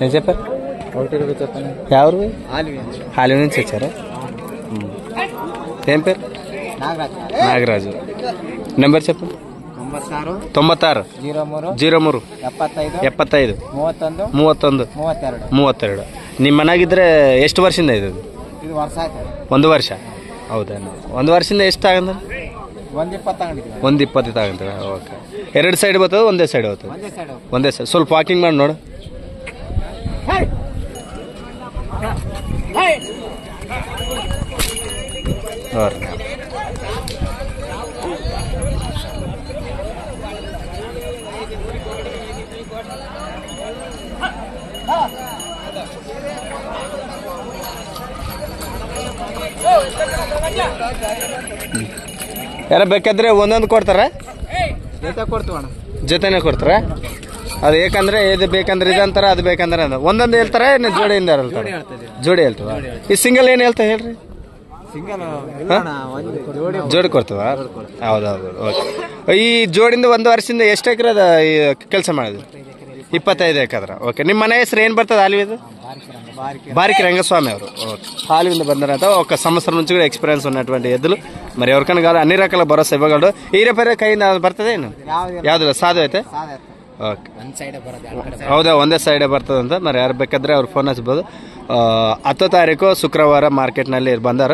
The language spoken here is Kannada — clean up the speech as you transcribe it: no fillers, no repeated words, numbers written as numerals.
ఏం చెప్పారు? ఎవరు? హాలి నుంచి వచ్చారా? ఏం పేరు? నాగరాజు. నెంబర్ చెప్పు. 96 03 75 31 32. ನಿಮ್ಮ ಮನೆಯಾಗಿದ್ರೆ ಎಷ್ಟು ವರ್ಷದಿಂದ ಇದು? ಒಂದು ವರ್ಷ. ಹೌದಾ? ಒಂದು ವರ್ಷದಿಂದ ಎಷ್ಟು ಆಗಂದ್ರೆ? 120 ತಗೊಂತೀರ. ಓಕೆ. ಎರಡು ಸೈಡ್ ಬರ್ತದೆ ಒಂದೇ ಸೈಡ್ ಹೋಗ್ತದೆ? ಒಂದೇ ಸೈಡ್. ಸ್ವಲ್ಪ ವಾಕಿಂಗ್ ಮಾಡಿ ನೋಡು. ನೋಡ್ರಿ ಯಾರ ಬೇಕಾದ್ರೆ ಒಂದೊಂದು ಕೊಡ್ತಾರ? ಜೊತೆನೆ ಕೊಡ್ತಾರ? ಅದು ಏಕಂದ್ರೆ ಇದು ಬೇಕಂದ್ರೆ ಇದಂತಾರ, ಅದು ಬೇಕಂದ್ರೆ ಅದು ಒಂದೊಂದು ಹೇಳ್ತಾರ? ಜೋಡಿಯಿಂದ ಹೇಳ್ತಾರೆ? ಜೋಡಿ ಹೇಳ್ತವ. ಈ ಸಿಂಗಲ್ ಏನು ಹೇಳ್ತಾ ಹೇಳ್ರಿ? ಜೋಡಿ ಕೊಡ್ತವ? ಹೌದೌದು. ಓಕೆ. ಈ ಜೋಡಿಂದ ಒಂದು ವರ್ಷದಿಂದ ಎಷ್ಟು ಎಕರೆ ಕೆಲಸ ಮಾಡೋದು? 25 ಎಕರೆ. ಓಕೆ. ನಿಮ್ಮ ಮನೆ ಹೆಸರು ಏನು ಬರ್ತದೆ? ಹಾಲಿವಿದು బారికి రంగస్వామి ఎవరు? హాలివింద బందరంతా ఒక సంవత్సరం నుంచి కూడా ఎక్స్పీరియన్స్ ఉన్నటువంటి ఎద్దులు. మరి ఎవరికైనా కాదు అన్ని రకాల భరోసా ఇవ్వగలడు. ఈరే పేరు కై బರ್ತದೆ ಯಾವ್ದಿಲ್ಲ ಸಾಧು ಐತೆ? ಓಕೆ. ಹೌದಾ? ಒಂದೇ ಸೈಡೇ ಬರ್ತದಂತ. మరి ಯಾರು ಬೇಕಾದ್ರೆ ಅವ್ರು ಫೋನ್ ಹಚ್ಬೋದು. 10 ತಾರೀಕು ಶುಕ್ರವಾರ ಮಾರ್ಕೆಟ್ನಲ್ಲಿ ಬಂದಾರ.